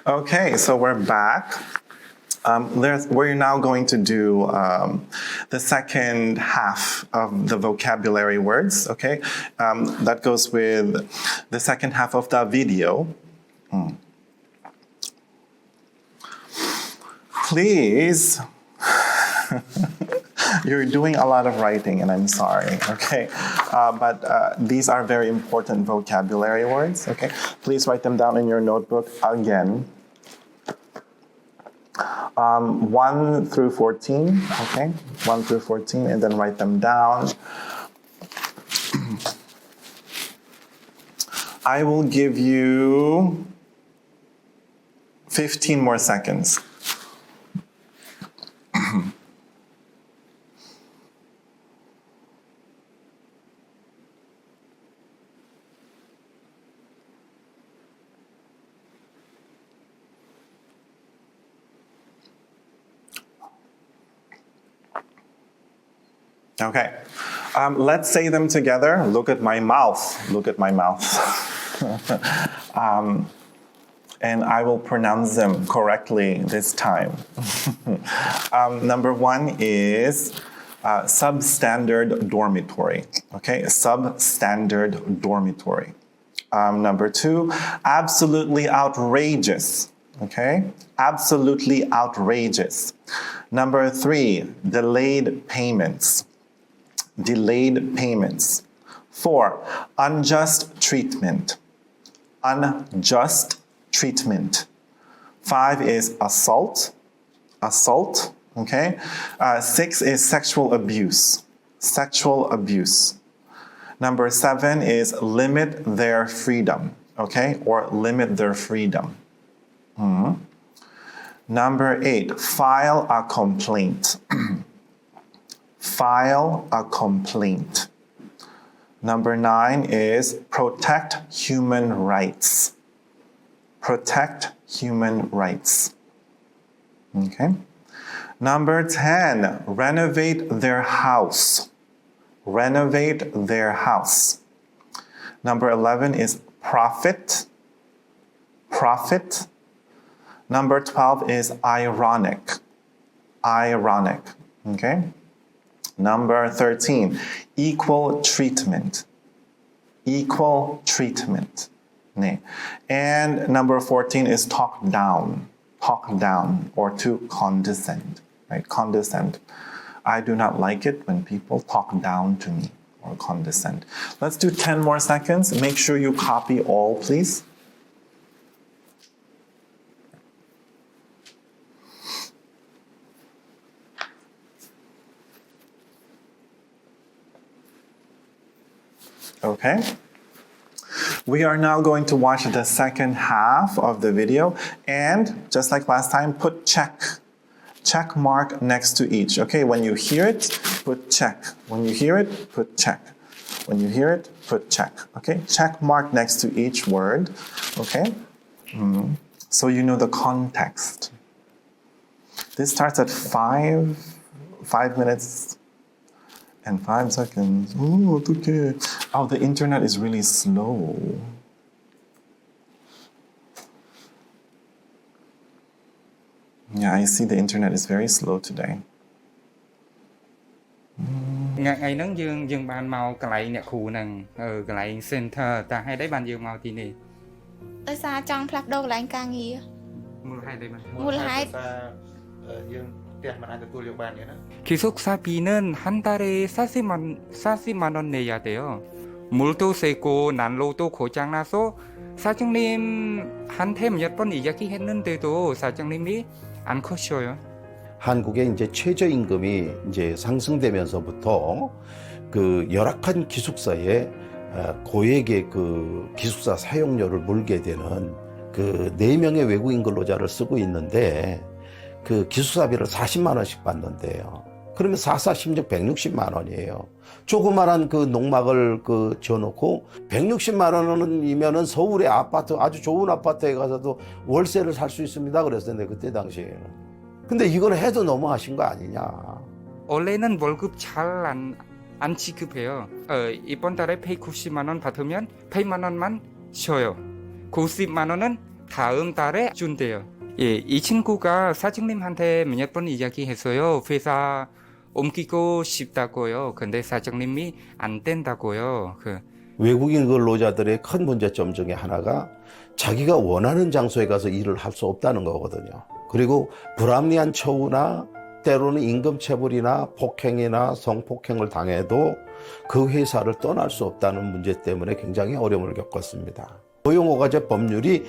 Okay, so we're back. We're now going to do the second half of the vocabulary words, okay? That goes with the second half of the video. Please, you're doing a lot of writing and I'm sorry, okay? But these are very important vocabulary words, okay? Please write them down in your notebook again. 1 through 14, okay? 1 through 14, and then write them down. I will give you 15 more seconds. Okay, let's say them together. Look at my mouth. Look at my mouth. And I will pronounce them correctly this time. Number 1 is substandard dormitory. Okay, substandard dormitory. Number 2, absolutely outrageous. Okay, absolutely outrageous. Number 3, delayed payments. Delayed payments. 4, unjust treatment. Unjust treatment. 5 is assault. Assault. Okay. 6 is sexual abuse. Sexual abuse. Number 7 is limit their freedom. Okay, or limit their freedom. Number 8, file a complaint. File a complaint. Number 9 is protect human rights. Protect human rights. Okay. Number 10, renovate their house. Renovate their house. Number 11 is profit. Profit. Number 12 is ironic. Ironic. Okay. Number 13, equal treatment. Equal treatment. And number 14 is talk down. Talk down or to condescend. Right? Condescend. I do not like it when people talk down to me or condescend. Let's do 10 more seconds. Make sure you copy all, please. Okay. We are now going to watch the second half of the video, and just like last time, put check mark next to each. Okay, when you hear it, put check. When you hear it, put check. When you hear it, put check. Okay, check mark next to each word. Okay, so you know the context. This starts at 5 minutes and 5 seconds. Oh, okay. Oh, the internet is really slow. Yeah, I see the internet is very slow today. Ngày nắng dương ban mau cái lại nhạc khu nằng cái lại center ta hay đấy ban dương mau thì nè. Tại sao trong plug đâu lại càng nghỉ? Mua hai đây mà. Mua hai. Dương tiền mà anh được tu liệu bàn vậy đó. 기숙사비는 한 달에 40만 원 내야 돼요. 물도 세고 난로도 고장나서 사장님한테 몇 번 이야기했는데도 사장님이 안 커셔요. 한국의 이제 최저임금이 이제 상승되면서부터 그 열악한 기숙사에 고액의 그 기숙사 사용료를 물게 되는 그 4명의 외국인 근로자를 쓰고 있는데 그 기숙사비를 40만 원씩 받는데요. 그러면 4×4 160만 원이에요. 조그마한 그 농막을 그 지어놓고 160만 원이면은 서울의 아파트, 아주 좋은 아파트에 가서도 월세를 살 수 있습니다. 그랬었는데 그때 당시에는. 근데 이건 해도 너무하신 거 아니냐. 원래는 월급 잘 안 지급해요. 이번 달에 190만 원 받으면 100만 원만 쉬어요. 90만 원은 다음 달에 준대요. 예, 이 친구가 사장님한테 몇 번 이야기했어요. 회사 옮기고 싶다고요. 근데 사장님이 안 된다고요. 외국인 근로자들의 큰 문제점 중에 하나가 자기가 원하는 장소에 가서 일을 할 수 없다는 거거든요. 그리고 불합리한 처우나 때로는 임금체불이나 폭행이나 성폭행을 당해도 그 회사를 떠날 수 없다는 문제 때문에 굉장히 어려움을 겪었습니다. 고용허가제 법률이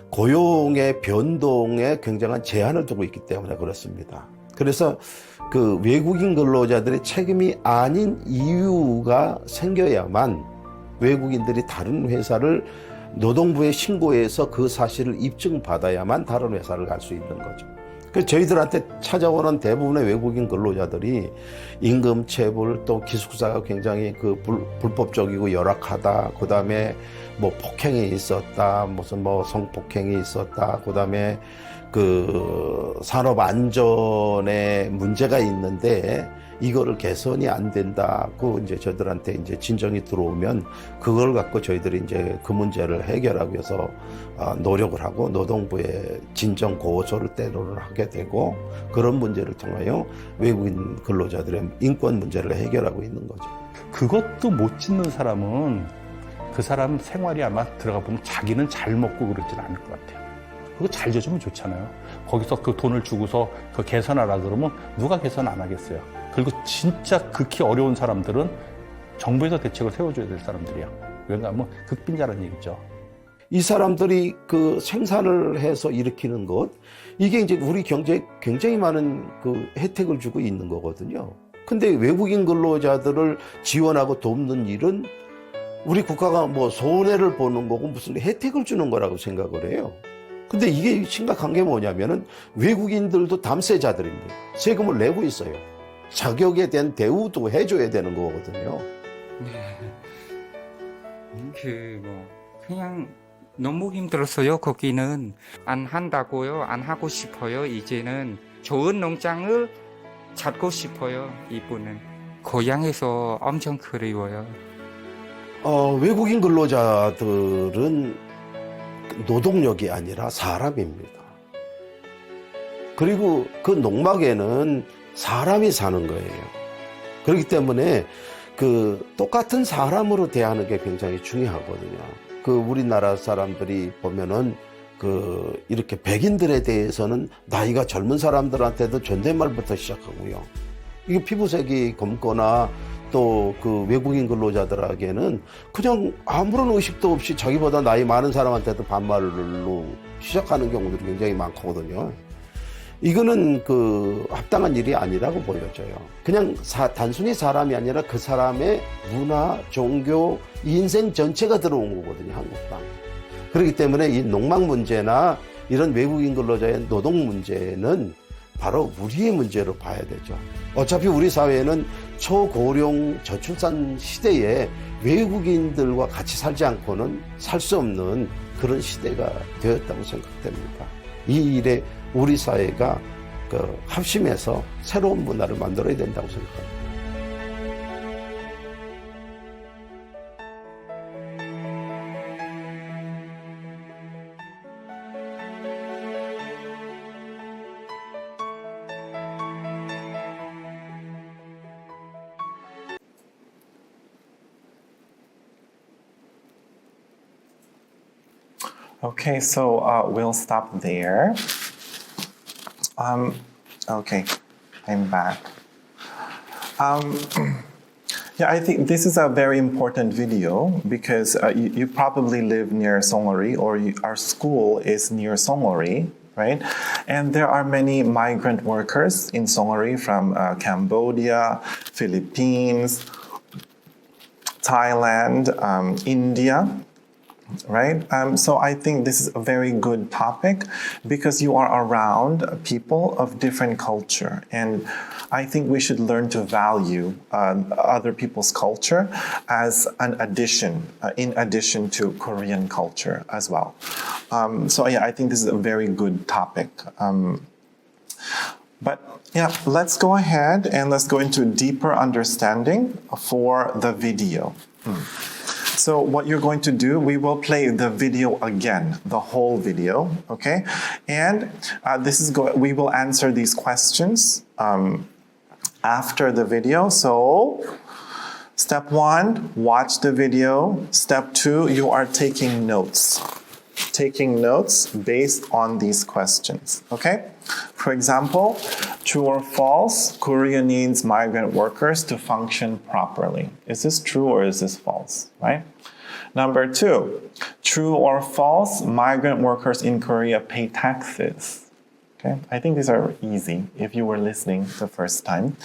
고용의 변동에 굉장한 제한을 두고 있기 때문에 그렇습니다. 그래서 그 외국인 근로자들의 책임이 아닌 이유가 생겨야만 외국인들이 다른 회사를 노동부에 신고해서 그 사실을 입증받아야만 다른 회사를 갈 수 있는 거죠. 그래서 저희들한테 찾아오는 대부분의 외국인 근로자들이 임금체불 또 기숙사가 굉장히 그 불법적이고 열악하다. 그 다음에 뭐 폭행이 있었다. 무슨 뭐 성폭행이 있었다. 그 다음에 그 산업 안전에 문제가 있는데 이거를 개선이 안 된다고 이제 저희들한테 이제 진정이 들어오면 그걸 갖고 저희들이 이제 그 문제를 해결하기 위해서 노력을 하고 노동부에 진정 고소를 때로는 하게 되고 그런 문제를 통하여 외국인 근로자들의 인권 문제를 해결하고 있는 거죠. 그것도 못 짓는 사람은 그 사람 생활이 아마 들어가 보면 자기는 잘 먹고 그러진 않을 것 같아요. 그거 잘 져주면 좋잖아요. 거기서 그 돈을 주고서 그 개선하라 그러면 누가 개선 안 하겠어요. 그리고 진짜 극히 어려운 사람들은 정부에서 대책을 세워줘야 될 사람들이야. 왜냐하면 극빈자라는 얘기죠. 이 사람들이 그 생산을 해서 일으키는 것, 이게 이제 우리 경제에 굉장히 많은 그 혜택을 주고 있는 거거든요. 근데 외국인 근로자들을 지원하고 돕는 일은 우리 국가가 뭐 손해를 보는 거고 무슨 혜택을 주는 거라고 생각을 해요. 근데 이게 심각한 게 뭐냐면은 외국인들도 담세자들입니다. 세금을 내고 있어요. 자격에 대한 대우도 해줘야 되는 거거든요. 네. 그냥 너무 힘들었어요. 거기는 안 한다고요. 안 하고 싶어요. 이제는 좋은 농장을 찾고 싶어요. 이분은 고향에서 엄청 그리워요. 외국인 근로자들은 노동력이 아니라 사람입니다. 그리고 그 농막에는 사람이 사는 거예요. 그렇기 때문에 그 똑같은 사람으로 대하는 게 굉장히 중요하거든요. 그 우리나라 사람들이 보면은 그 이렇게 백인들에 대해서는 나이가 젊은 사람들한테도 존댓말부터 시작하고요. 이게 피부색이 검거나 또 그 외국인 근로자들에게는 그냥 아무런 의식도 없이 자기보다 나이 많은 사람한테도 반말로 시작하는 경우들이 굉장히 많거든요. 이거는 그 합당한 일이 아니라고 보여져요. 그냥 단순히 사람이 아니라 그 사람의 문화, 종교, 인생 전체가 들어온 거거든요, 한국당. 그렇기 때문에 이 농막 문제나 이런 외국인 근로자의 노동 문제는 바로 우리의 문제로 봐야 되죠. 어차피 우리 사회는 초고령 저출산 시대에 외국인들과 같이 살지 않고는 살 수 없는 그런 시대가 되었다고 생각됩니다. 이 일에 우리 사회가 합심해서 새로운 문화를 만들어야 된다고 생각합니다. Okay, so we'll stop there. Okay, I'm back. Yeah, I think this is a very important video because you probably live near Songori or our school is near Songori, right? And there are many migrant workers in Songori from Cambodia, Philippines, Thailand, India. Right? So I think this is a very good topic because you are around people of different culture. And I think we should learn to value other people's culture as an addition, in addition to Korean culture as well. So yeah, I think this is a very good topic. But yeah, let's go ahead and let's go into deeper understanding for the video. So what you're going to do, we will play the video again, the whole video, okay? And we will answer these questions after the video. So step 1, watch the video. Step 2, you are taking notes. Taking notes based on these questions, okay? For example, true or false, Korea needs migrant workers to function properly. Is this true or is this false, right? Number 2, true or false, migrant workers in Korea pay taxes. Okay, I think these are easy if you were listening the first time.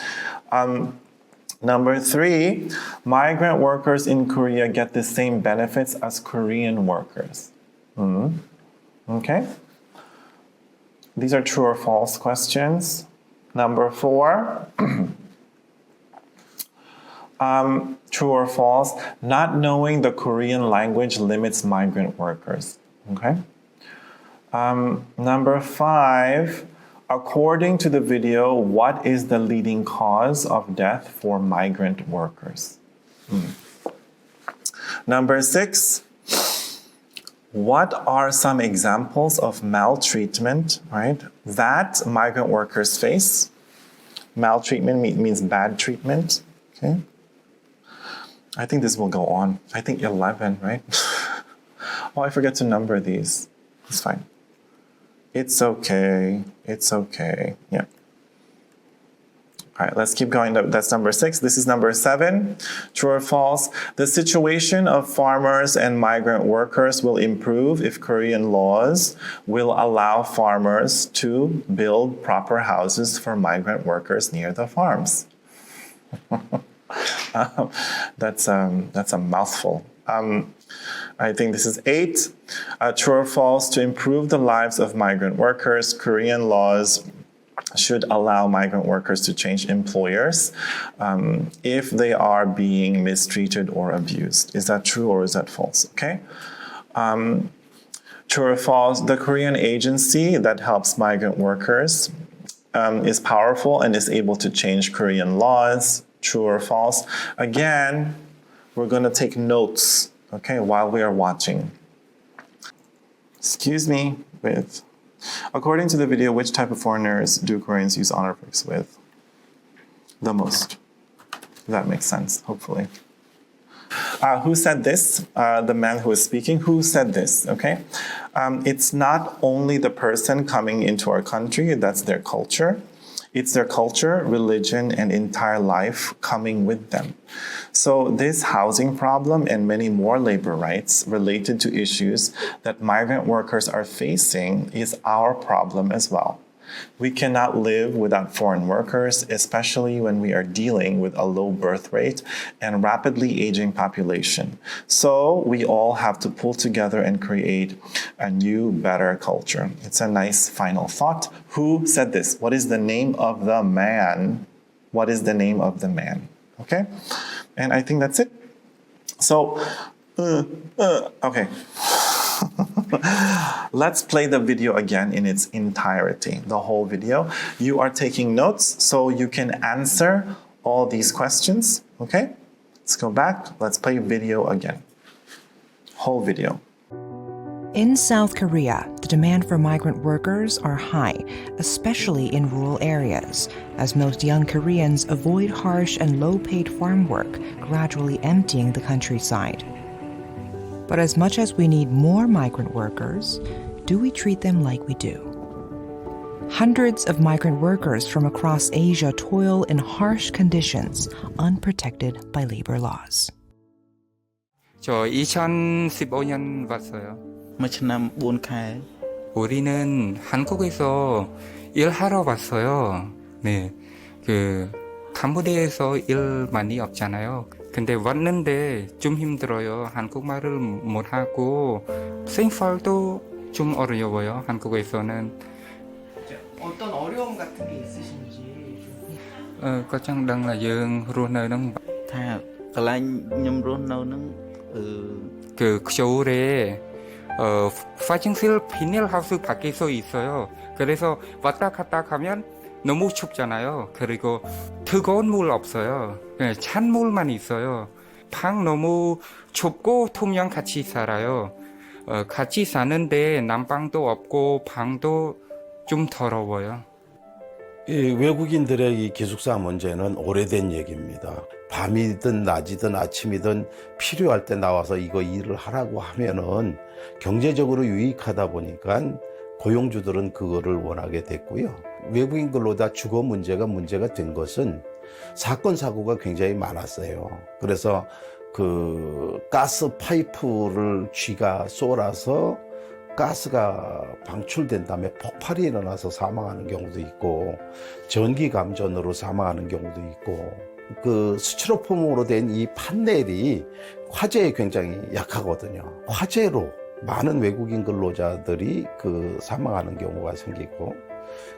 Number 3, migrant workers in Korea get the same benefits as Korean workers. Okay. These are true or false questions. Number 4, true or false, not knowing the Korean language limits migrant workers. Okay. Number 5, according to the video, what is the leading cause of death for migrant workers? Number 6, what are some examples of maltreatment, right, that migrant workers face? Maltreatment means bad treatment, okay? I think this will go on. I think 11, right? Oh, I forget to number these. It's fine. It's okay. It's okay. Yeah. All right, let's keep going. That's number 6. This is number 7. True or false? The situation of farmers and migrant workers will improve if Korean laws will allow farmers to build proper houses for migrant workers near the farms. That's a mouthful. I think this is 8. True or false? To improve the lives of migrant workers, Korean laws should allow migrant workers to change employers if they are being mistreated or abused. Is that true or is that false? Okay. True or false? The Korean agency that helps migrant workers is powerful and is able to change Korean laws. True or false? Again, we're going to take notes, okay, while we are watching. Excuse me, according to the video, which type of foreigners do Koreans use honorifics with the most? That makes sense, hopefully. Who said this? The man who was speaking. Who said this? Okay. It's not only the person coming into our country, that's their culture. It's their culture, religion, and entire life coming with them. So this housing problem and many more labor rights related to issues that migrant workers are facing is our problem as well. We cannot live without foreign workers, especially when we are dealing with a low birth rate and rapidly aging population. So we all have to pull together and create a new, better culture. It's a nice final thought. Who said this? What is the name of the man? What is the name of the man? Okay? And I think that's it. So, okay. Let's play the video again in its entirety, the whole video. You are taking notes so you can answer all these questions, okay? Let's go back. Let's play video again. Whole video. In South Korea, the demand for migrant workers are high, especially in rural areas, as most young Koreans avoid harsh and low-paid farm work, gradually emptying the countryside. But as much as we need more migrant workers, do we treat them like we do? Hundreds of migrant workers from across Asia toil in harsh conditions, unprotected by labor laws. 저 2015년 왔어요. 몇 년 4개. 우리는 한국에서 일하러 왔어요. 네, 캄보디아에서 일 많이 없잖아요. 근데 왔는데 좀 힘들어요. 한국말을 못하고 생활도 좀 어려워요. 한국에서는. 어떤 어려움 같은 게 있으신지. có chẳng đang là dương rùa nơi đang 다 그냥 좀 러너는 그 겨울에 화장실 비닐하우스 밖에서 있어요. 그래서 왔다 갔다 가면 너무 춥잖아요. 그리고 뜨거운 물 없어요. 찬물만 있어요. 방 너무 좁고 투명 같이 살아요. 같이 사는데 난방도 없고 방도 좀 더러워요. 이 외국인들의 이 기숙사 문제는 오래된 얘기입니다. 밤이든 낮이든 아침이든 필요할 때 나와서 이거 일을 하라고 하면은 경제적으로 유익하다 보니까 고용주들은 그거를 원하게 됐고요. 외국인 근로자 주거 문제가 된 것은 사건 사고가 굉장히 많았어요. 그래서 그 가스 파이프를 쥐가 쏘라서 가스가 방출된 다음에 폭발이 일어나서 사망하는 경우도 있고, 전기 감전으로 사망하는 경우도 있고, 그 스티로폼으로 된 이 판넬이 화재에 굉장히 약하거든요. 화재로 많은 외국인 근로자들이 그 사망하는 경우가 생기고,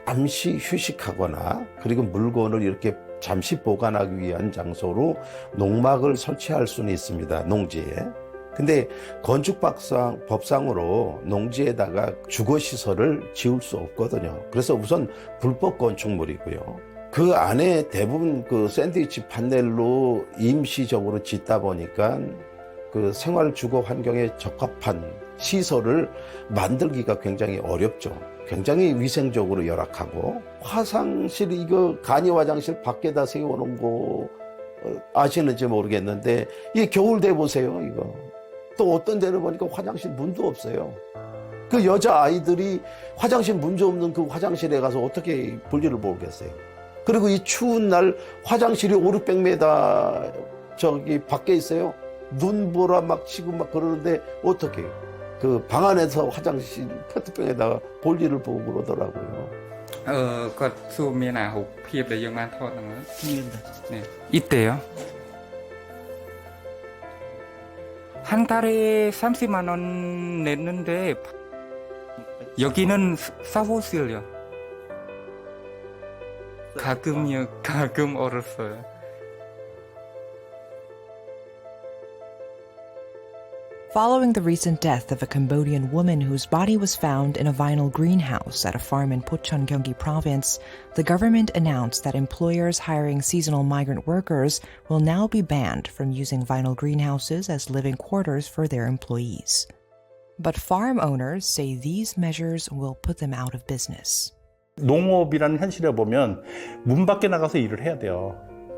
잠시 휴식하거나 그리고 물건을 이렇게 잠시 보관하기 위한 장소로 농막을 설치할 수는 있습니다, 농지에. 근데 건축법상으로 농지에다가 주거시설을 지을 수 없거든요. 그래서 우선 불법 건축물이고요. 그 안에 대부분 그 샌드위치 판넬로 임시적으로 짓다 보니까 그 생활 주거 환경에 적합한 시설을 만들기가 굉장히 어렵죠. 굉장히 위생적으로 열악하고, 화장실, 이거 간이 화장실 밖에다 세워놓은 거 아시는지 모르겠는데, 이게 겨울 돼 보세요, 이거. 또 어떤 데는 보니까 화장실 문도 없어요. 그 여자 아이들이 화장실 문도 없는 그 화장실에 가서 어떻게 볼일을 보겠어요. 그리고 이 추운 날 화장실이 500~600m 저기 밖에 있어요. 눈보라 막 치고 막 그러는데 어떻게 그 방 안에서 화장실 페트병에다가 볼일을 보고 그러더라고요.គាត់សួរមានអារូបភាពដែលយើងបានថតហ្នឹង មានតែ 네. 있대요. 한 달에 30만 원 냈는데 여기는 사호실요. 가끔 얼었어요. Following the recent death of a Cambodian woman whose body was found in a vinyl greenhouse at a farm in Puchon, Gyeonggi province, the government announced that employers hiring seasonal migrant workers will now be banned from using vinyl greenhouses as living quarters for their employees. But farm owners say these measures will put them out of business. 농업이라는 현실에 보면 문 밖에 나가서 일을 해야 돼요.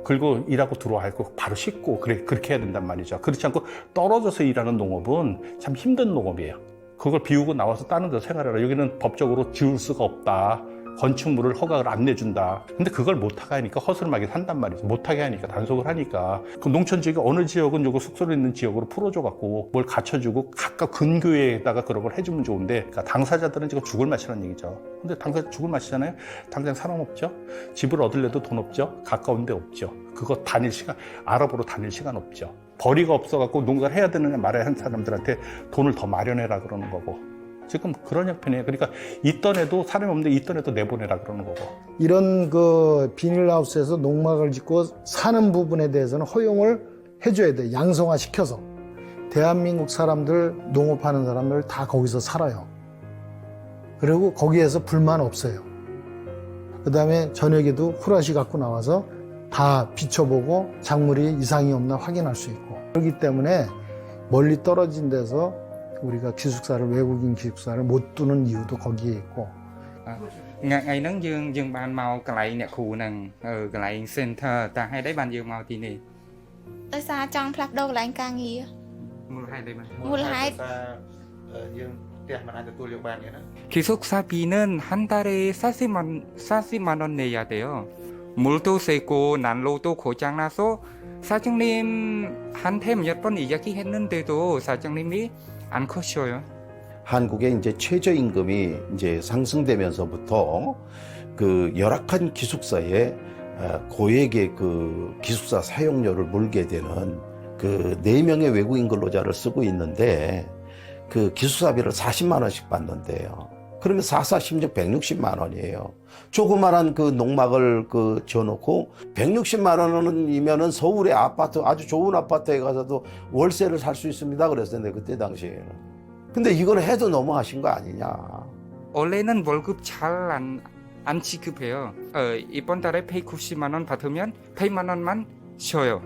그리고 일하고 들어와고 바로 씻고 그렇게 해야 된단 말이죠. 그렇지 않고 떨어져서 일하는 농업은 참 힘든 농업이에요. 그걸 비우고 나와서 다른 데서 생활하라. 여기는 법적으로 지을 수가 없다. 건축물을 허가를 안 내준다. 근데 그걸 못하게 하니까 허술하게 산단 말이죠. 못하게 하니까, 단속을 하니까. 그 농촌 지역이 어느 지역은 요거 숙소로 있는 지역으로 풀어줘갖고 뭘 갖춰주고 가까운 근교에다가 그런 걸 해주면 좋은데, 그러니까 당사자들은 지금 죽을 맛이라는 얘기죠. 근데 당사자 죽을 맛이잖아요. 당장 사람 없죠. 집을 얻으려도 돈 없죠. 가까운 데 없죠. 그거 알아보러 다닐 시간 없죠. 벌이가 없어갖고 농사를 해야 되느냐 말아야 하는 사람들한테 돈을 더 마련해라 그러는 거고. 지금 그런 형편이에요. 그러니까 있던 애도 사람이 없는데 있던 애도 내보내라 그러는 거고. 이런 그 비닐하우스에서 농막을 짓고 사는 부분에 대해서는 허용을 해줘야 돼. 양성화 시켜서. 대한민국 사람들, 농업하는 사람들 다 거기서 살아요. 그리고 거기에서 불만 없어요. 그 다음에 저녁에도 후라시 갖고 나와서 다 비춰보고 작물이 이상이 없나 확인할 수 있고. 그렇기 때문에 멀리 떨어진 데서 우리가 기숙사를, 외국인 기숙사를 못 두는 이유도 거기에 있고. ngày nắng dương ban mau cái lại nè khu nằng cái lại center ta hay đấy ban dương mau tí nè ដោយសារចង់ផ្លាស់ប្ដូរកន្លែងការងារ mua hai đây mà មូលហេតុ យើងផ្ទះមិនអាចទទួលយកបានទេណា 기숙사비는 한 달에 40만 원 내야 돼요. 물도 세고 난로도 고장나서 사장님한테 몇 번 이야기했는데도 사장님이 안 커셔요. 한국의 이제 최저임금이 이제 상승되면서부터 그 열악한 기숙사에 고액의 그 기숙사 사용료를 물게 되는 그 4명의 외국인 근로자를 쓰고 있는데 그 기숙사비를 40만 원씩 받는데요. 그러면 16 160만 원이에요. 조그만한 그 농막을 그 지어놓고 160만 원이면은 서울의 아파트, 아주 좋은 아파트에 가서도 월세를 살 수 있습니다. 그랬었는데 그때 당시에는. 근데 이걸 해도 너무하신 거 아니냐. 원래는 월급 잘 안 지급해요. 이번 달에 190만 원 받으면 100만 원만 쉬어요.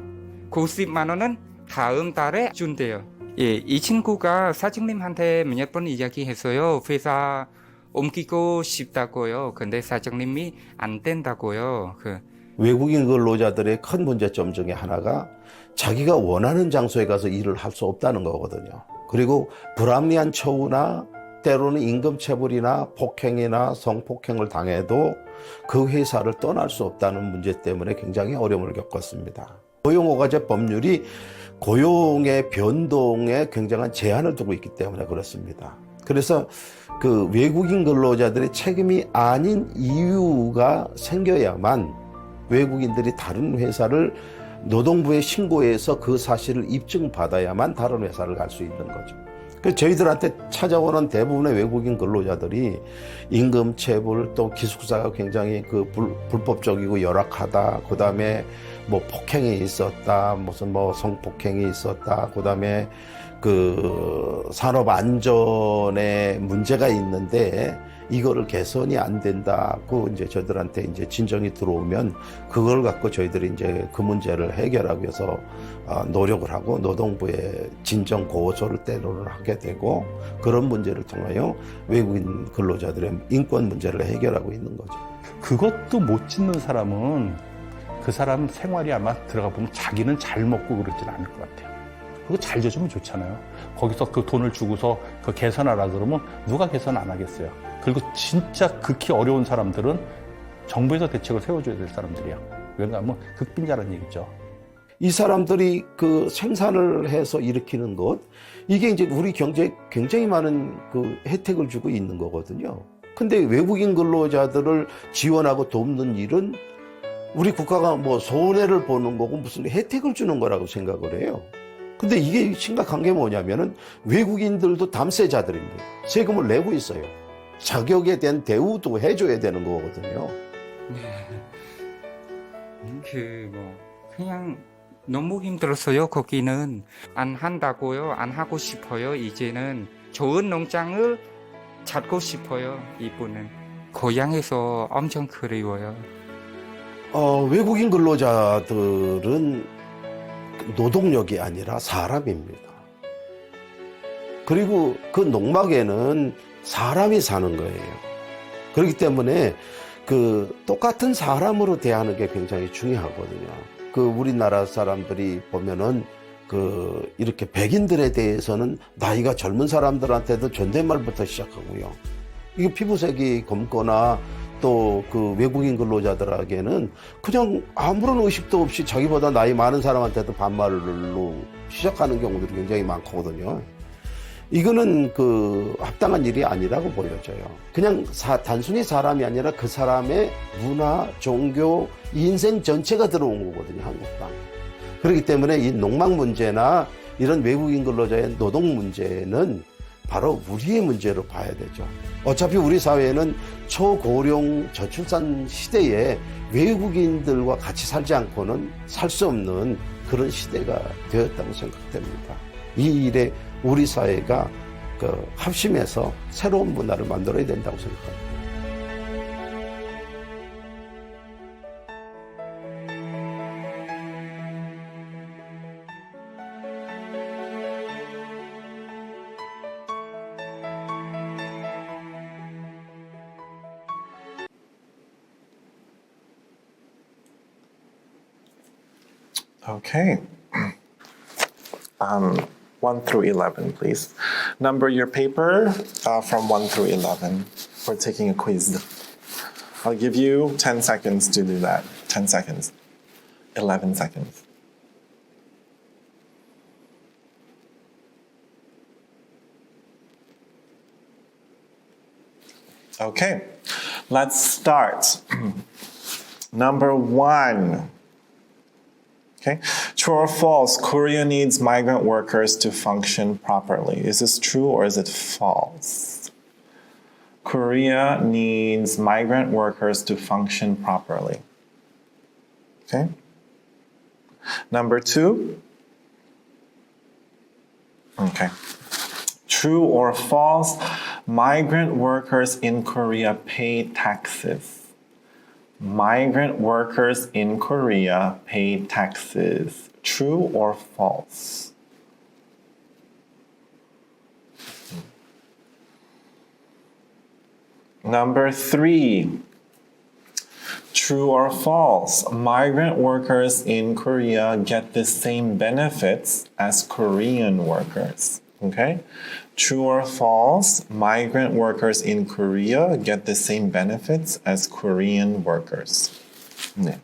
90만 원은 다음 달에 준대요. 예, 이 친구가 사장님한테 몇 번 이야기했어요. 회사 옮기고 싶다고요. 근데 사장님이 안 된다고요. 외국인 근로자들의 큰 문제점 중에 하나가 자기가 원하는 장소에 가서 일을 할 수 없다는 거거든요. 그리고 불합리한 처우나 때로는 임금체불이나 폭행이나 성폭행을 당해도 그 회사를 떠날 수 없다는 문제 때문에 굉장히 어려움을 겪었습니다. 고용허가제 법률이 고용의 변동에 굉장한 제한을 두고 있기 때문에 그렇습니다. 그래서 그 외국인 근로자들의 책임이 아닌 이유가 생겨야만 외국인들이 다른 회사를 노동부에 신고해서 그 사실을 입증받아야만 다른 회사를 갈 수 있는 거죠. 그래서 저희들한테 찾아오는 대부분의 외국인 근로자들이 임금체불 또 기숙사가 굉장히 그 불법적이고 열악하다. 그 다음에 뭐 폭행이 있었다. 무슨 뭐 성폭행이 있었다. 그 다음에 그 산업 안전에 문제가 있는데 이거를 개선이 안 된다고 이제 저희들한테 이제 진정이 들어오면 그걸 갖고 저희들이 이제 그 문제를 해결하기 위해서 노력을 하고 노동부에 진정 고소를 때로는 하게 되고 그런 문제를 통하여 외국인 근로자들의 인권 문제를 해결하고 있는 거죠. 그것도 못 짓는 사람은 그 사람 생활이 아마 들어가 보면 자기는 잘 먹고 그러진 않을 것 같아요. 그거 잘 져주면 좋잖아요. 거기서 그 돈을 주고서 그 개선하라 그러면 누가 개선 안 하겠어요. 그리고 진짜 극히 어려운 사람들은 정부에서 대책을 세워줘야 될 사람들이야. 왜냐하면 극빈자라는 얘기죠. 이 사람들이 그 생산을 해서 일으키는 것, 이게 이제 우리 경제에 굉장히 많은 그 혜택을 주고 있는 거거든요. 근데 외국인 근로자들을 지원하고 돕는 일은 우리 국가가 뭐 손해를 보는 거고 무슨 혜택을 주는 거라고 생각을 해요. 근데 이게 심각한 게 뭐냐면은 외국인들도 담세자들입니다. 세금을 내고 있어요. 자격에 대한 대우도 해줘야 되는 거거든요. 그냥 너무 힘들었어요. 거기는 안 한다고요. 안 하고 싶어요. 이제는 좋은 농장을 찾고 싶어요. 이분은 고향에서 엄청 그리워요. 외국인 근로자들은 노동력이 아니라 사람입니다. 그리고 그 농막에는 사람이 사는 거예요. 그렇기 때문에 그 똑같은 사람으로 대하는 게 굉장히 중요하거든요. 그 우리나라 사람들이 보면은 그 이렇게 백인들에 대해서는 나이가 젊은 사람들한테도 존댓말부터 시작하고요. 이게 피부색이 검거나 또 그 외국인 근로자들에게는 그냥 아무런 의식도 없이 자기보다 나이 많은 사람한테도 반말로 시작하는 경우들이 굉장히 많거든요. 이거는 그 합당한 일이 아니라고 보여져요. 그냥 단순히 사람이 아니라 그 사람의 문화, 종교, 인생 전체가 들어온 거거든요, 한국 땅. 그렇기 때문에 이 농막 문제나 이런 외국인 근로자의 노동 문제는 바로 우리의 문제로 봐야 되죠. 어차피 우리 사회는 초고령 저출산 시대에 외국인들과 같이 살지 않고는 살 수 없는 그런 시대가 되었다고 생각됩니다. 이 일에 우리 사회가 합심해서 새로운 문화를 만들어야 된다고 생각합니다. Okay. 1 through 11, please. Number your paper from 1 through 11. We're taking a quiz. I'll give you 10 seconds to do that. 10 seconds. 11 seconds. Okay, let's start. Number 1. Okay, true or false? Korea needs migrant workers to function properly. Is this true or is it false? Korea needs migrant workers to function properly. Okay. Number 2. Okay. True or false? Migrant workers in Korea pay taxes. Migrant workers in Korea pay taxes. True or false? Number 3. True or false? Migrant workers in Korea get the same benefits as Korean workers. Okay? True or false? Migrant workers in Korea get the same benefits as Korean workers. 네.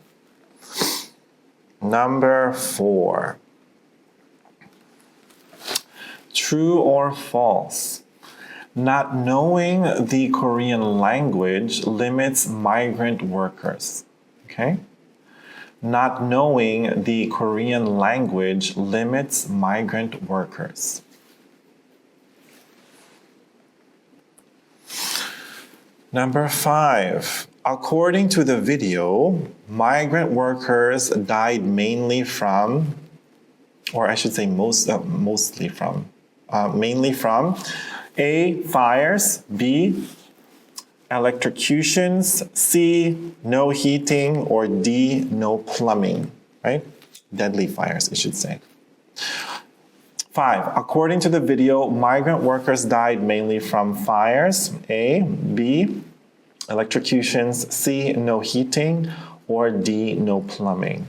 Number 4. True or false? Not knowing the Korean language limits migrant workers. Okay? Not knowing the Korean language limits migrant workers. Number 5. According to the video, migrant workers died mainly from, or I should say mostly from, mainly from A, fires, B, electrocutions, C, no heating, or D, no plumbing, right? Deadly fires, I should say. 5. According to the video, migrant workers died mainly from fires, A, B, electrocutions, C, no heating, or D, no plumbing.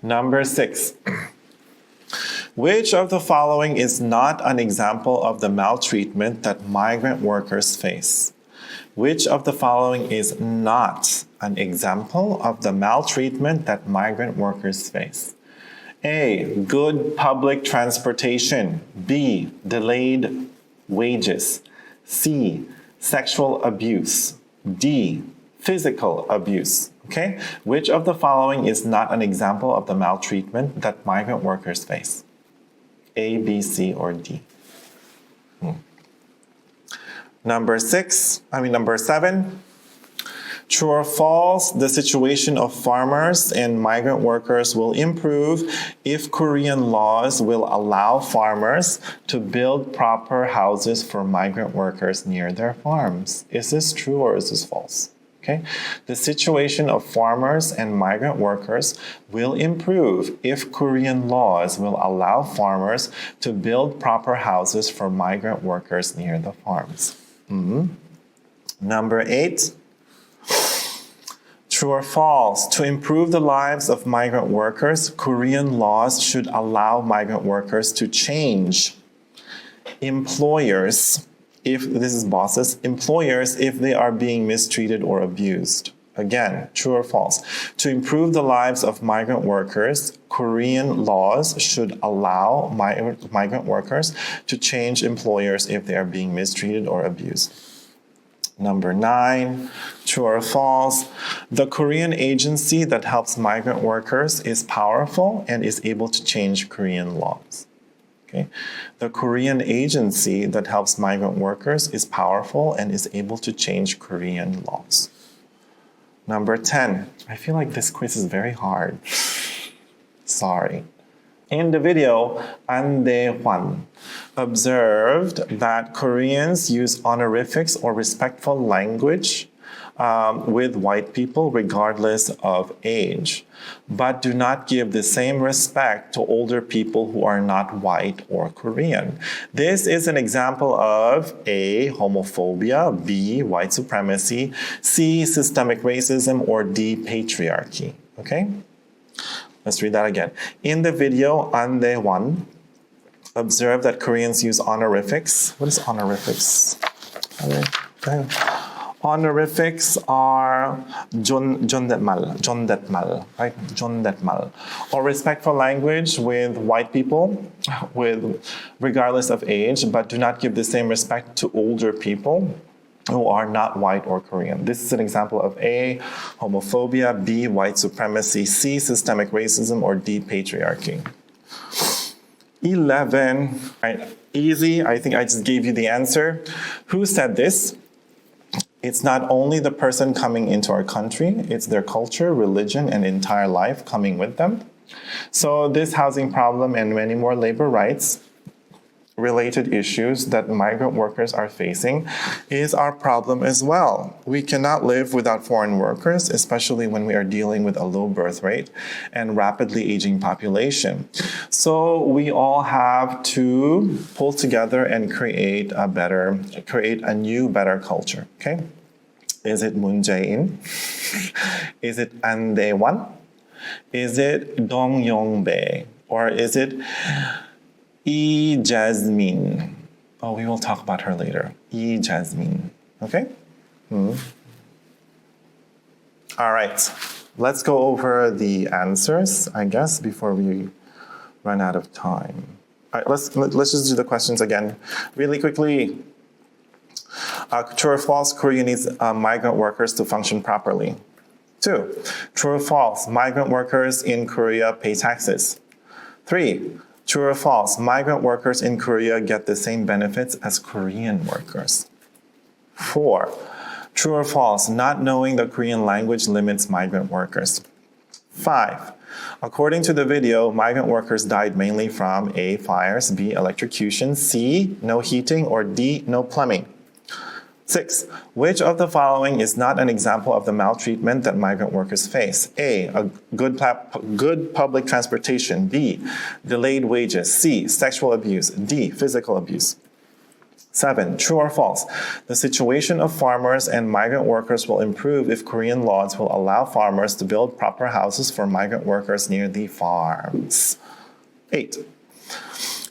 Number 6. Which of the following is not an example of the maltreatment that migrant workers face? Which of the following is not an example of the maltreatment that migrant workers face? A, good public transportation. B, delayed wages. C, sexual abuse. D, physical abuse. Okay? Which of the following is not an example of the maltreatment that migrant workers face? A, B, C, or D? Number 7. True or false, the situation of farmers and migrant workers will improve if Korean laws will allow farmers to build proper houses for migrant workers near their farms. Is this true or is this false? Okay. The situation of farmers and migrant workers will improve if Korean laws will allow farmers to build proper houses for migrant workers near the farms. Number 8. True or false? To improve the lives of migrant workers, Korean laws should allow migrant workers to change employers, if this is bosses, employers if they are being mistreated or abused. Again, true or false? To improve the lives of migrant workers, Korean laws should allow migrant workers to change employers if they are being mistreated or abused. Number 9, true or false? The Korean agency that helps migrant workers is powerful and is able to change Korean laws. Okay? The Korean agency that helps migrant workers is powerful and is able to change Korean laws. Number 10. I feel like this quiz is very hard. Sorry. In the video, An Dae-hwan observed that Koreans use honorifics or respectful language with white people regardless of age, but do not give the same respect to older people who are not white or Korean. This is an example of A, homophobia, B, white supremacy, C, systemic racism, or D, patriarchy. Okay? Let's read that again. In the video, An Dae-hwan observed that Koreans use honorifics. What is honorifics? Honorifics are 존댓말, right? 존댓말, or respectful language with white people, regardless of age, but do not give the same respect to older people who are not white or Korean. This is an example of A, homophobia, B, white supremacy, C, systemic racism, or D, patriarchy. 11, right? Easy, I think I just gave you the answer. Who said this? It's not only the person coming into our country, it's their culture, religion, and entire life coming with them. So this housing problem and many more labor rights related issues that migrant workers are facing is our problem as well. We cannot live without foreign workers, especially when we are dealing with a low birth rate and rapidly aging population. So we all have to pull together and create a new, better culture, okay? Is it Moon Jae-in? Is it An Dae-won? Is it Dong Yong-bae? Or is it Lee Jasmine? Oh, we will talk about her later. Lee Jasmine. Okay? All right. Let's go over the answers, I guess, before we run out of time. All right, let's just do the questions again really quickly. True or false, Korea needs migrant workers to function properly. 2, true or false, migrant workers in Korea pay taxes. 3, true or false, migrant workers in Korea get the same benefits as Korean workers. 4, true or false, not knowing the Korean language limits migrant workers. 5, according to the video, migrant workers died mainly from A, fires, B, electrocution, C, no heating, or D, no plumbing. 6, which of the following is not an example of the maltreatment that migrant workers face? A, good public transportation. B, delayed wages. C, sexual abuse. D, physical abuse. 7, true or false? The situation of farmers and migrant workers will improve if Korean laws will allow farmers to build proper houses for migrant workers near the farms. 8,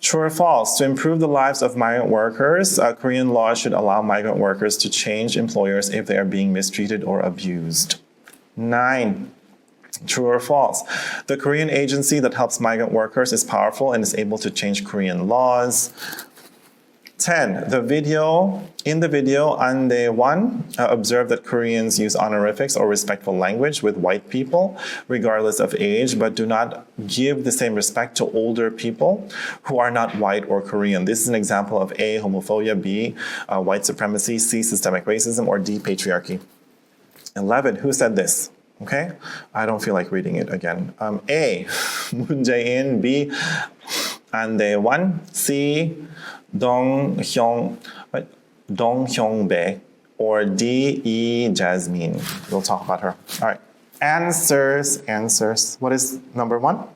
true or false? To improve the lives of migrant workers, Korean law should allow migrant workers to change employers if they are being mistreated or abused. 9, true or false? The Korean agency that helps migrant workers is powerful and is able to change Korean laws. 10, in the video, An Dae-won observed that Koreans use honorifics or respectful language with white people, regardless of age, but do not give the same respect to older people who are not white or Korean. This is an example of A, homophobia, B, white supremacy, C, systemic racism, or D, patriarchy. 11, who said this? Okay, I don't feel like reading it again. A, Moon Jae-in, B, An Dae-won, C, Dong Hyung-bae, or D, E, Jasmine. We'll talk about her. All right. Answers. What is number 1?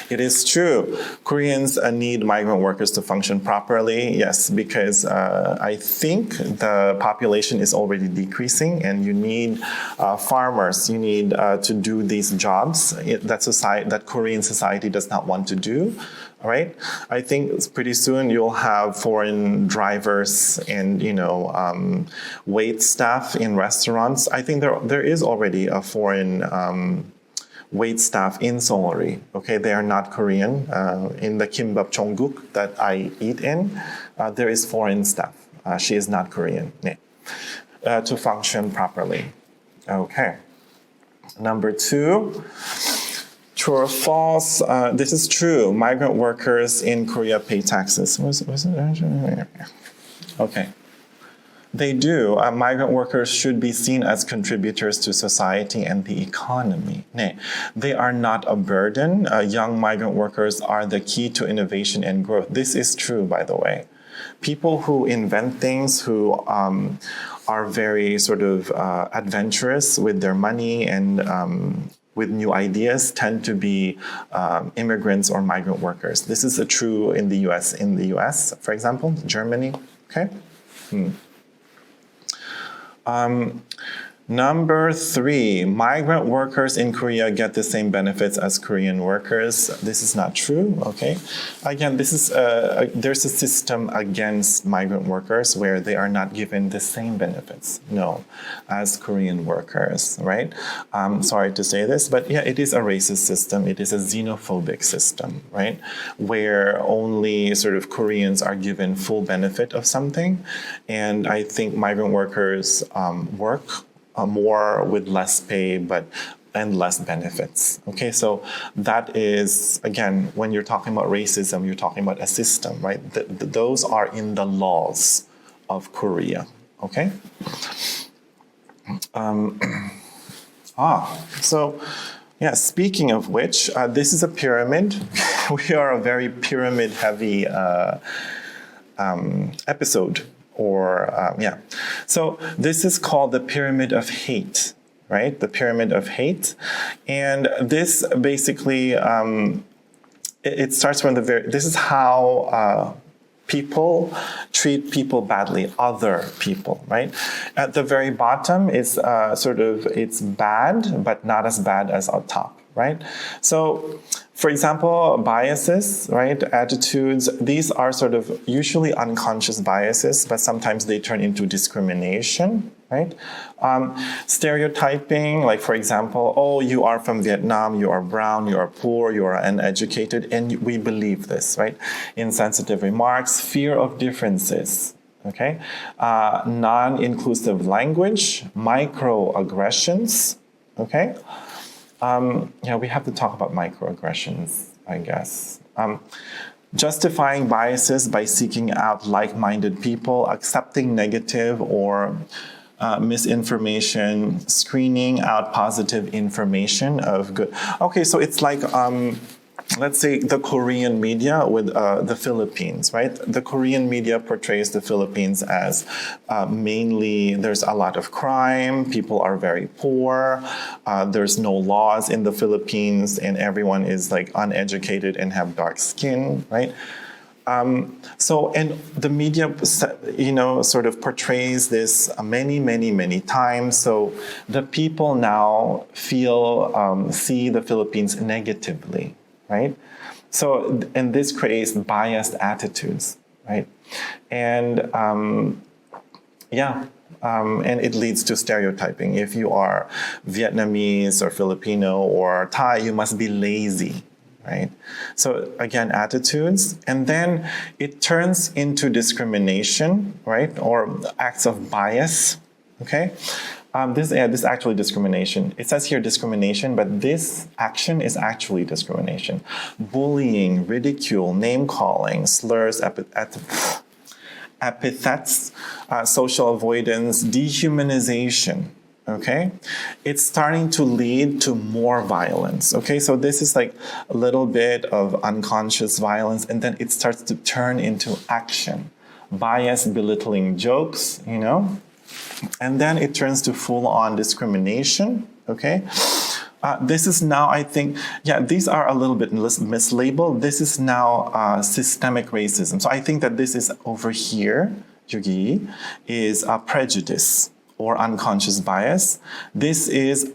It is true. Koreans need migrant workers to function properly. Yes, because I think the population is already decreasing, and you need farmers. You need to do these jobs that Korean society does not want to do. All right. I think pretty soon you'll have foreign drivers and wait staff in restaurants. I think there is already a foreign wait staff in Seoul. Okay, they are not Korean. In the kimbap Jonguk that I eat in, there is foreign staff. She is not Korean. To function properly. Okay. Number 2. True or false? This is true. Migrant workers in Korea pay taxes. Was it? Okay. They do. Migrant workers should be seen as contributors to society and the economy. They are not a burden. Young migrant workers are the key to innovation and growth. This is true, by the way. People who invent things, who are very sort of adventurous with their money and with new ideas, tend to be immigrants or migrant workers. This is true in the US. In the US, for example, Germany. Okay. Number 3, migrant workers in Korea get the same benefits as Korean workers. This is not true, okay? Again, this is there's a system against migrant workers where they are not given the same benefits, as Korean workers, right? Sorry to say this, but yeah, it is a racist system. It is a xenophobic system, right? Where only sort of Koreans are given full benefit of something. And I think migrant workers work more with less pay and less benefits. Okay, so that is, again, when you're talking about racism, you're talking about a system, right? Those are in the laws of Korea. Okay. So yeah, speaking of which, this is a pyramid we are a very pyramid heavy episode. So this is called the pyramid of hate, right? The pyramid of hate. And this basically, it starts from this is how people treat people badly, other people, right? At the very bottom is it's bad, but not as bad as on top, right? So, for example, biases, right? Attitudes, these are sort of usually unconscious biases, but sometimes they turn into discrimination, right? Stereotyping, like for example, oh, you are from Vietnam, you are brown, you are poor, you are uneducated, and we believe this, right? Insensitive remarks, fear of differences, okay? Non-inclusive language, microaggressions, okay? We have to talk about microaggressions, I guess. Justifying biases by seeking out like-minded people, accepting negative or misinformation, screening out positive information of good. Okay, so it's like, let's say the Korean media with the Philippines, right? The Korean media portrays the Philippines as mainly there's a lot of crime, people are very poor, there's no laws in the Philippines, and everyone is like uneducated and have dark skin, right? And the media, sort of portrays this many times. So the people now see the Philippines negatively, right? So, and this creates biased attitudes, right? And and it leads to stereotyping. If you are Vietnamese or Filipino or Thai, you must be lazy, right? So again, attitudes, and then it turns into discrimination, right? Or acts of bias, okay? This is actually discrimination. It says here discrimination, but this action is actually discrimination. Bullying, ridicule, name-calling, slurs, epithets, social avoidance, dehumanization, okay? It's starting to lead to more violence, okay? So this is like a little bit of unconscious violence, and then it starts to turn into action. Bias, belittling jokes, and then it turns to full-on discrimination, okay? This is now, I think, these are a little bit mislabeled. This is now systemic racism. So I think that this is over here, Yugi, is prejudice or unconscious bias. This is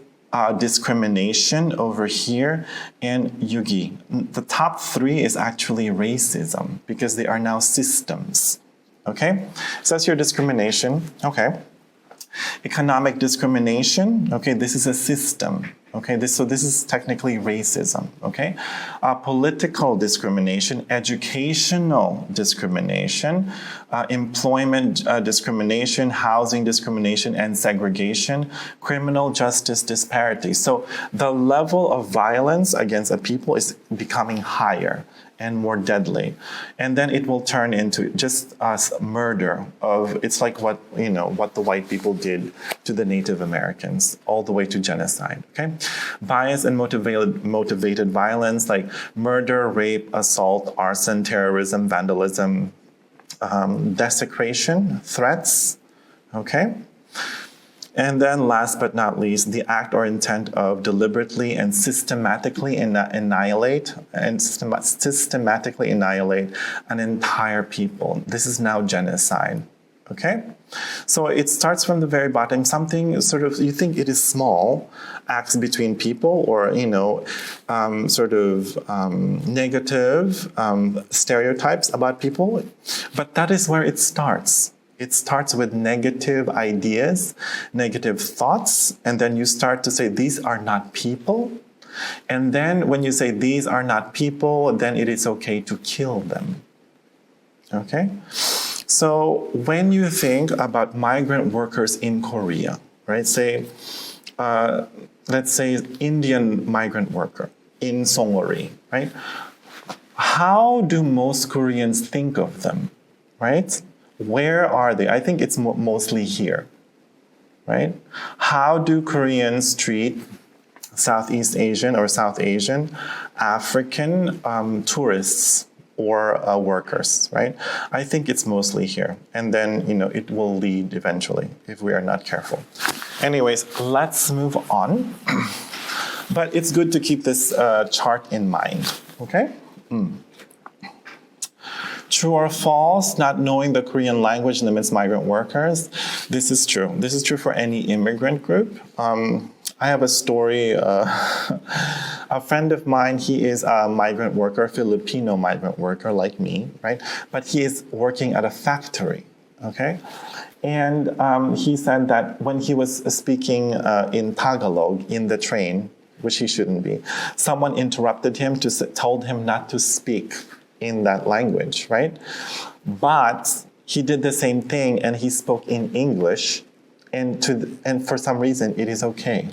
discrimination over here, and Yugi. The top three is actually racism because they are now systems, okay? So that's your discrimination, okay? Economic discrimination, okay, this is a system, okay, this is technically racism, okay? Political discrimination, educational discrimination, employment discrimination, housing discrimination, and segregation, criminal justice disparity. So the level of violence against a people is becoming higher and more deadly. And then it will turn into just murder it's like what the white people did to the Native Americans, all the way to genocide, okay? Bias and motivated violence like murder, rape, assault, arson, terrorism, vandalism, desecration, threats, okay? And then last but not least, the act or intent of deliberately and systematically annihilate an entire people. This is now genocide, okay? So it starts from the very bottom, something sort of, you think it is small, acts between people or, negative stereotypes about people, but that is where it starts. It starts with negative ideas, negative thoughts, and then you start to say, these are not people. And then when you say these are not people, then it is okay to kill them. Okay? So when you think about migrant workers in Korea, right? Let's say Indian migrant worker in Songori, right? How do most Koreans think of them, right? Where are they? I think it's mostly here, right? How do Koreans treat Southeast Asian or South Asian, African tourists or workers, right? I think it's mostly here. And then, it will lead eventually if we are not careful. Anyways, let's move on. But it's good to keep this chart in mind, okay? True or false, not knowing the Korean language limits migrant workers. This is true. This is true for any immigrant group. I have a story. A friend of mine, he is a migrant worker, Filipino migrant worker like me, right? But he is working at a factory, okay? And he said that when he was speaking in Tagalog in the train, which he shouldn't be, someone interrupted him, told him not to speak in that language, right? But he did the same thing and he spoke in English, and for some reason it is okay.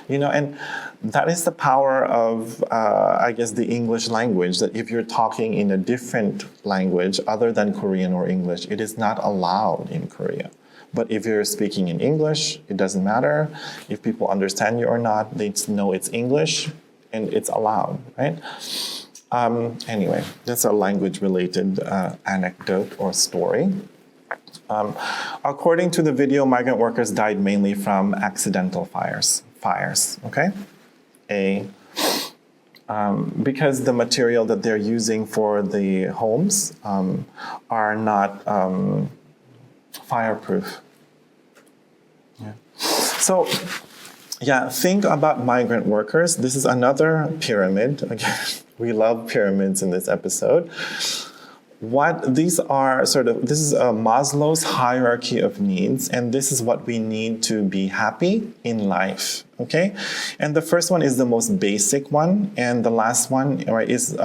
And that is the power of, I guess, the English language, that if you're talking in a different language other than Korean or English, it is not allowed in Korea. But if you're speaking in English, it doesn't matter. If people understand you or not, they know it's English and it's allowed, right? Anyway, that's a language-related anecdote or story. According to the video, migrant workers died mainly from accidental fires, okay? Because the material that they're using for the homes are not fireproof. Yeah. So, think about migrant workers. This is another pyramid. Again, we love pyramids in this episode. This is Maslow's hierarchy of needs, and this is what we need to be happy in life, okay? And the first one is the most basic one, and the last one, right, is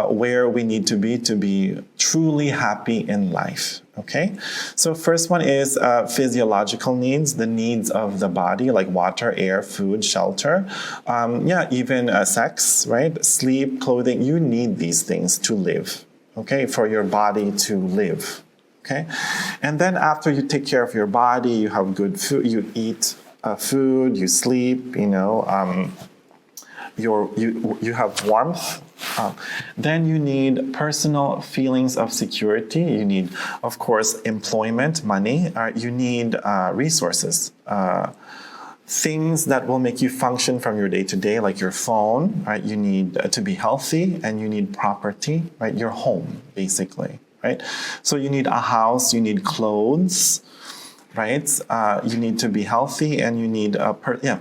where we need to be truly happy in life, okay? So first one is physiological needs, the needs of the body, like water, air, food, shelter, even sex, right? Sleep, clothing, you need these things to live. Okay, for your body to live, okay? And then after you take care of your body, you have good food, you eat food, you sleep, you have warmth. Then you need personal feelings of security. You need, of course, employment, money. You need resources. Things that will make you function from your day-to-day, like your phone, right? You need to be healthy, and you need property, right? Your home, basically, right? So you need a house, you need clothes, right? You need to be healthy, and you need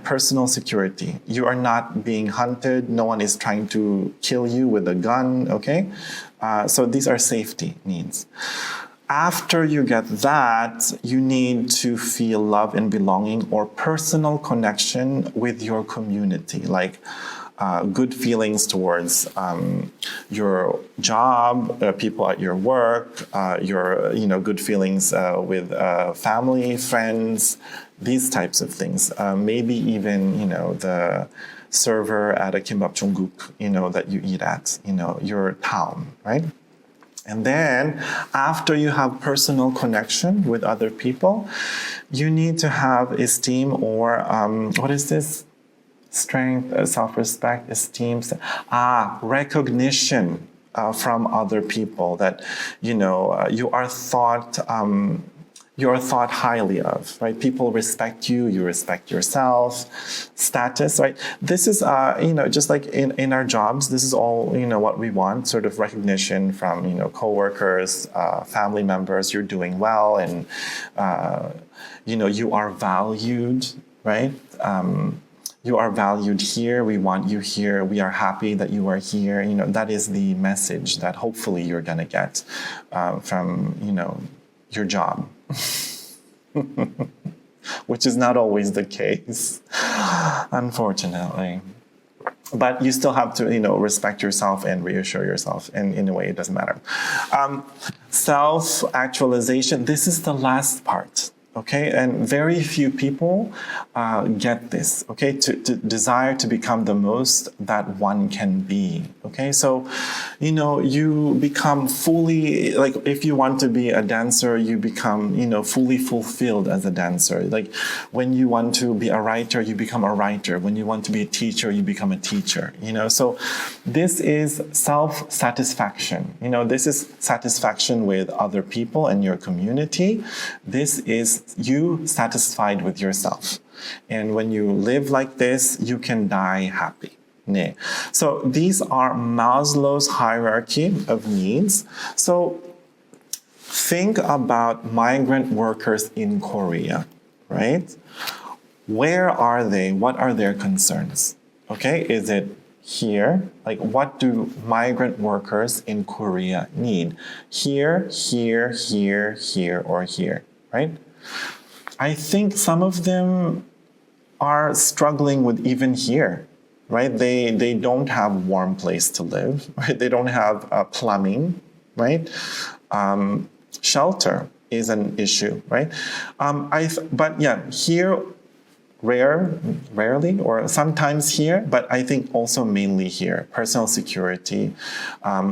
personal security. You are not being hunted. No one is trying to kill you with a gun, okay? So these are safety needs. After you get that, you need to feel love and belonging or personal connection with your community, like good feelings towards your job, people at your work, good feelings with family, friends, these types of things. Maybe even, the server at a kimbap Jungkook, that you eat at, your town, right? And then, after you have personal connection with other people, you need to have esteem or, strength, self-respect, esteem, recognition from other people that, you are thought highly of, right? People respect you, you respect yourself, status, right? This is, just like in our jobs, this is all, what we want, sort of recognition from, coworkers, family members, you're doing well, and, you are valued, right? You are valued here, we want you here, we are happy that you are here. That is the message that hopefully you're gonna get from, your job. Which is not always the case, unfortunately. But you still have to, respect yourself and reassure yourself, and in a way it doesn't matter. Self-actualization, this is the last part. Okay, and very few people get this, okay, to desire to become the most that one can be, okay? So, you know, you become fully, like if you want to be a dancer, you become, you know, fully fulfilled as a dancer. Like when you want to be a writer, you become a writer. When you want to be a teacher, you become a teacher, you know? So this is self-satisfaction, you know, this is satisfaction with other people and your community. This is you satisfied with yourself. And when you live like this, you can die happy. 네. So these are Maslow's hierarchy of needs. So think about migrant workers in Korea, right? Where are they? What are their concerns? Okay, is it here? Like, what do migrant workers in Korea need? Here, here, here, here, or here, right? I think some of them are struggling with even here, right? They don't have warm place to live, right? They don't have plumbing, right? Shelter is an issue, right? But yeah, here, rarely, or sometimes here, but I think also mainly here. Personal security.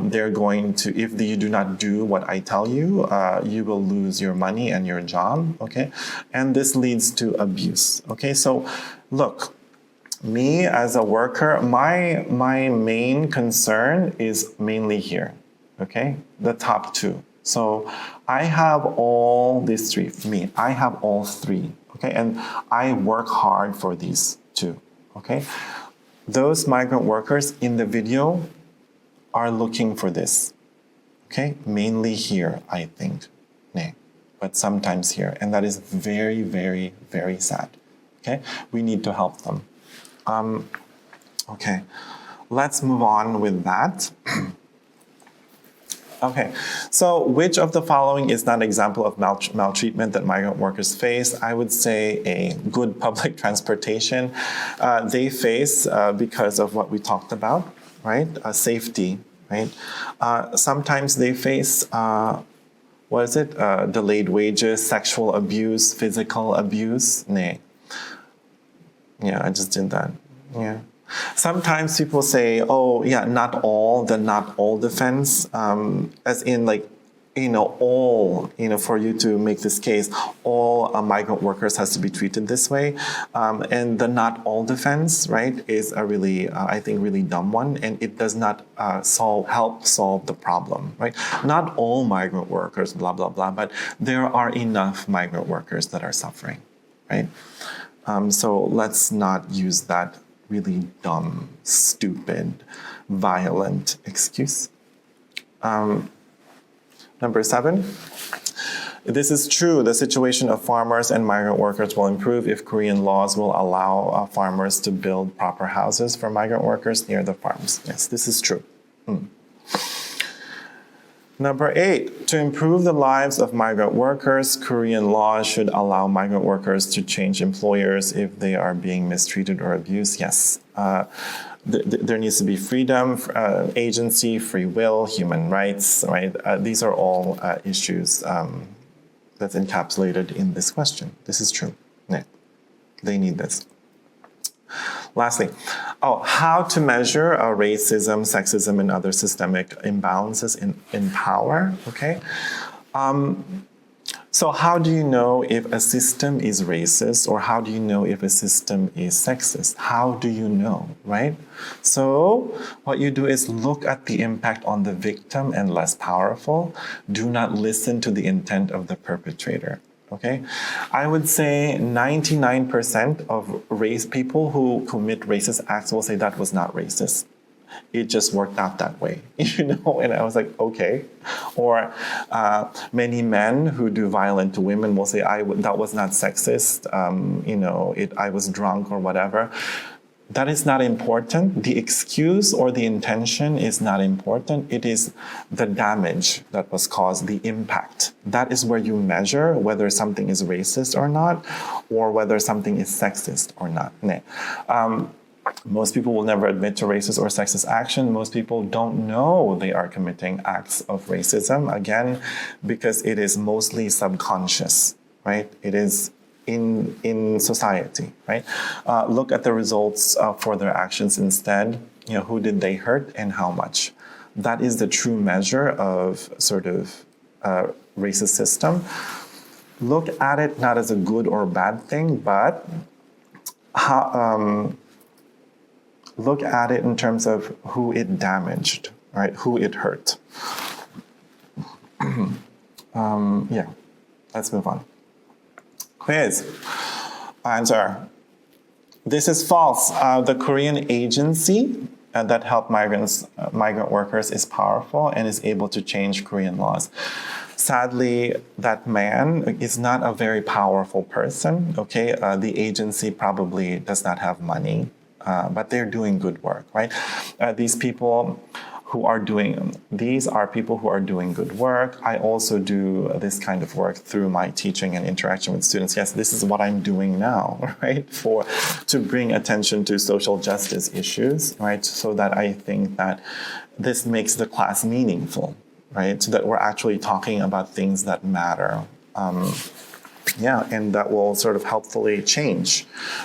They're going to, if you do not do what I tell you, you will lose your money and your job, okay? And this leads to abuse, okay? So look, me as a worker, my main concern is mainly here, okay? The top two. So I have all these three, I have all three. Okay, and I work hard for these two, okay? Those migrant workers in the video are looking for this, okay? Mainly here, I think, 네. But sometimes here, and that is very, very, very sad, okay? We need to help them. Okay, let's move on with that. Okay, so which of the following is not an example of maltreatment that migrant workers face? I would say a good public transportation. They face because of what we talked about, right? Safety, right? Sometimes they face, delayed wages, sexual abuse, physical abuse. 네. Yeah, I just did that. Yeah. Sometimes people say, oh, yeah, not all defense, as in like, you know, all, you know, for you to make this case, all migrant workers has to be treated this way. And the not all defense, right, is a really, I think, really dumb one. And it does not help solve the problem, right? Not all migrant workers, blah, blah, blah, but there are enough migrant workers that are suffering, right? So let's not use that really dumb, stupid, violent excuse. Number 7. This is true. The situation of farmers and migrant workers will improve if Korean laws will allow farmers to build proper houses for migrant workers near the farms. Yes, this is true. Number 8, to improve the lives of migrant workers, Korean law should allow migrant workers to change employers if they are being mistreated or abused. Yes, there needs to be freedom, agency, free will, human rights, right? These are all issues that's encapsulated in this question. This is true. 네. They need this. Lastly, how to measure racism, sexism, and other systemic imbalances in power, okay? So how do you know if a system is racist, or how do you know if a system is sexist? How do you know, right? So what you do is look at the impact on the victim and less powerful. Do not listen to the intent of the perpetrator. Okay, I would say 99% of people who commit racist acts will say that was not racist. It just worked out that way, you know? And I was like, okay. Or many men who do violent to women will say, that was not sexist, you know, I was drunk or whatever. That is not important. The excuse or the intention is not important. It is the damage that was caused, the impact. That is where you measure whether something is racist or not, or whether something is sexist or not. 네. Most people will never admit to racist or sexist action. Most people don't know they are committing acts of racism, again, because it is mostly subconscious. right? It is in society, right? Look at the results for their actions instead. Who did they hurt and how much? That is the true measure of sort of racist system. Look at it not as a good or bad thing, but look at it in terms of who it damaged, right? Who it hurt. Yeah, let's move on. Quiz. Answer. This is false. The Korean agency that helped migrant workers is powerful and is able to change Korean laws. Sadly, that man is not a very powerful person, okay? The agency probably does not have money, but they're doing good work, right? These are people who are doing good work. I also do this kind of work through my teaching and interaction with students. Yes, this is what I'm doing now, right? To bring attention to social justice issues, right? So that I think that this makes the class meaningful, right? So that we're actually talking about things that matter. And that will sort of helpfully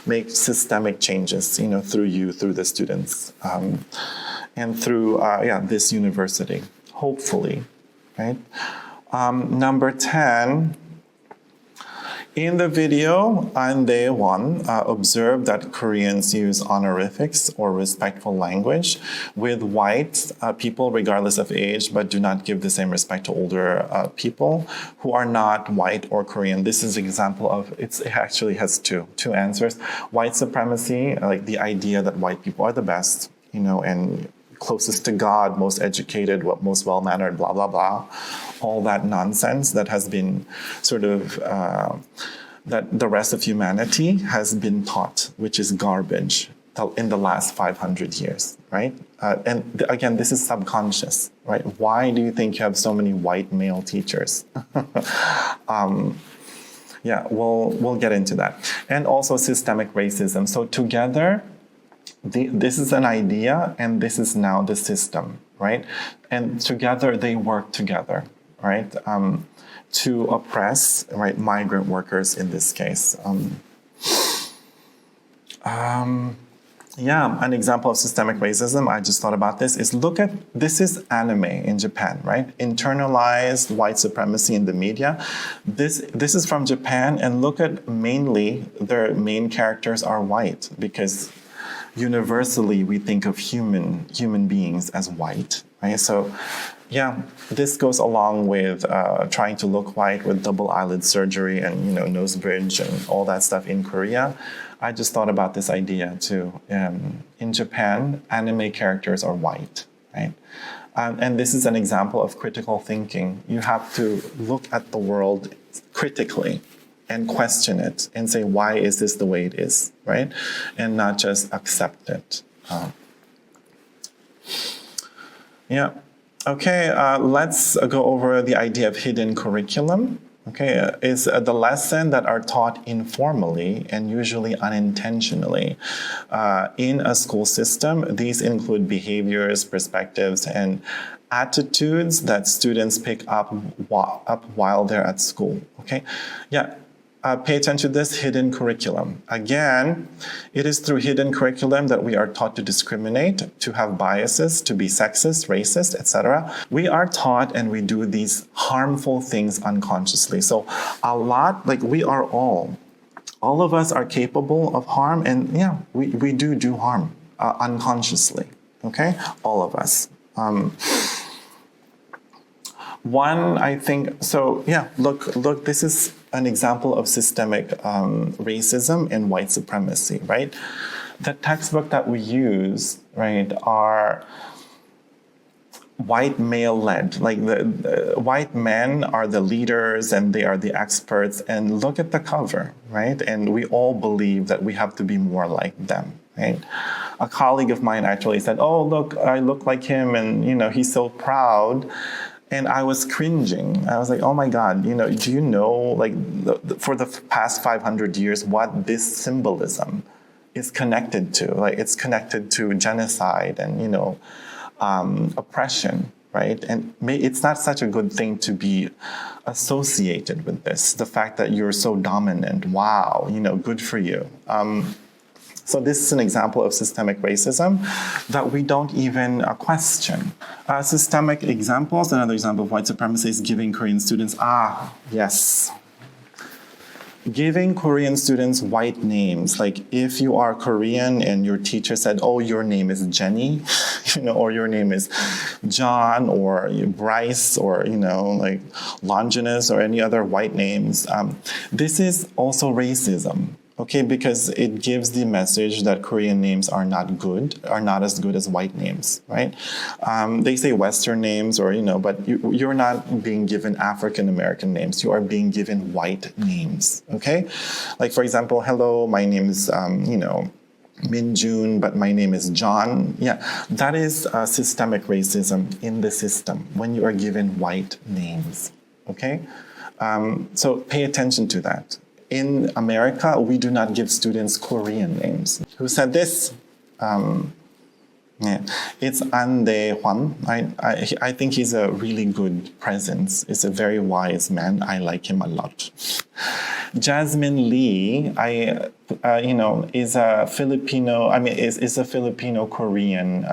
make systemic changes, through the students. And through this university, hopefully, right? Number 10, in the video on day 1, observe that Koreans use honorifics or respectful language with white people regardless of age, but do not give the same respect to older people who are not white or Korean. This is an example of, it actually has two answers. White supremacy, like the idea that white people are the best, and closest to God, most educated, most well-mannered, blah, blah, blah. All that nonsense that has been sort of, that the rest of humanity has been taught, which is garbage in the last 500 years, right? And again, this is subconscious, right? Why do you think you have so many white male teachers? We'll get into that. And also systemic racism. So together, this is an idea, and this is now the system, right? And together, they work together, right? To oppress, right, migrant workers in this case. An example of systemic racism, I just thought about this, is this is anime in Japan, right? Internalized white supremacy in the media. This is from Japan, and look at mainly their main characters are white, because universally we think of human beings as white, right? So this goes along with trying to look white with double eyelid surgery and nose bridge and all that stuff in Korea. I just thought about this idea too. In Japan, anime characters are white, right? And this is an example of critical thinking. You have to look at the world critically and question it and say, why is this the way it is, right? And not just accept it. Okay, let's go over the idea of hidden curriculum. Okay, is the lesson that are taught informally and usually unintentionally in a school system. These include behaviors, perspectives, and attitudes that students pick up while they're at school. Okay, pay attention to this hidden curriculum. Again, it is through hidden curriculum that we are taught to discriminate, to have biases, to be sexist, racist, etc. We are taught and we do these harmful things unconsciously. So a lot, we are all of us are capable of harm, and we do harm unconsciously, okay? All of us. One, I think, look, this is an example of systemic racism and white supremacy, right? The textbook that we use, right, are white male-led. The white men are the leaders and they are the experts, and look at the cover, right? And we all believe that we have to be more like them, right? A colleague of mine actually said, oh, look, I look like him, and, he's so proud. And I was cringing. I was like, oh my God, do you know, for the past 500 years, what this symbolism is connected to? It's connected to genocide and, oppression, right? And it's not such a good thing to be associated with this. The fact that you're so dominant, wow, good for you. So this is an example of systemic racism that we don't even question. Systemic examples, another example of white supremacy is giving Korean students, yes. Giving Korean students white names. Like if you are Korean and your teacher said, oh, your name is Jenny, or your name is John or Bryce or, like Longinus or any other white names. This is also racism. Okay, because it gives the message that Korean names are not as good as white names, right? They say Western names but you're not being given African American names. You are being given white names, okay? Like, for example, hello, my name is, Min Jun, but my name is John. Yeah, that is systemic racism in the system when you are given white names, okay? So pay attention to that. In America, we do not give students Korean names. Who said this? It's An Dae Hwan. I think he's a really good presence. He's a very wise man. I like him a lot. Jasmine Lee, is a Filipino. Is a Filipino-Korean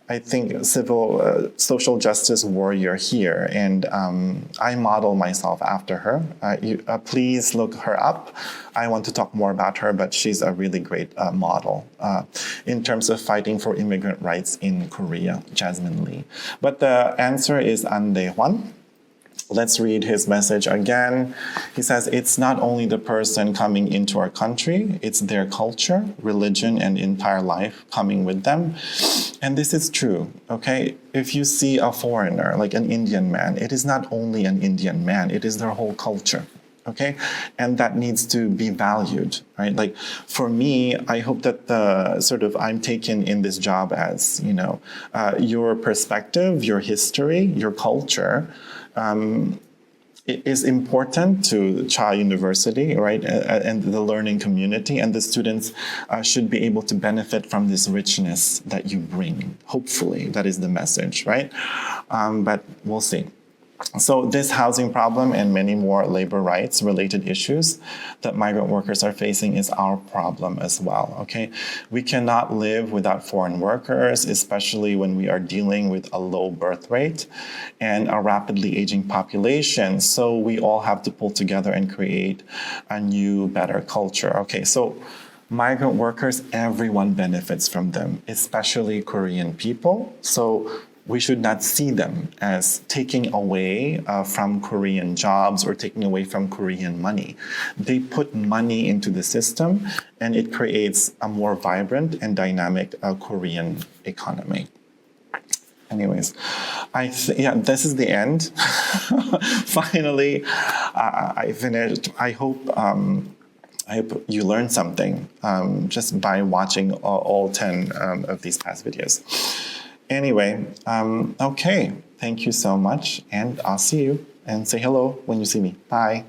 I think social justice warrior here, and I model myself after her. Please look her up. I want to talk more about her, but she's a really great model in terms of fighting for immigrant rights in Korea, Jasmine Lee. But the answer is An Dae Hwan. Let's read his message again. He says, it's not only the person coming into our country, it's their culture, religion, and entire life coming with them. And this is true, okay? If you see a foreigner, like an Indian man, it is not only an Indian man, it is their whole culture, okay? And that needs to be valued, right? Like, for me, I hope that I'm taken in this job as, your perspective, your history, your culture, it is important to Cha University, right, and the learning community, and the students should be able to benefit from this richness that you bring. Hopefully, that is the message, right? But we'll see. So this housing problem and many more labor rights related issues that migrant workers are facing is our problem as well, okay? We cannot live without foreign workers, especially when we are dealing with a low birth rate and a rapidly aging population. So we all have to pull together and create a new, better culture. Okay, so migrant workers, everyone benefits from them, especially Korean people. So we should not see them as taking away from Korean jobs or taking away from Korean money. They put money into the system, and it creates a more vibrant and dynamic Korean economy. Anyways, this is the end. Finally, I finished. I hope you learned something just by watching all 10 of these past videos. Anyway, okay, thank you so much, and I'll see you, and say hello when you see me. Bye.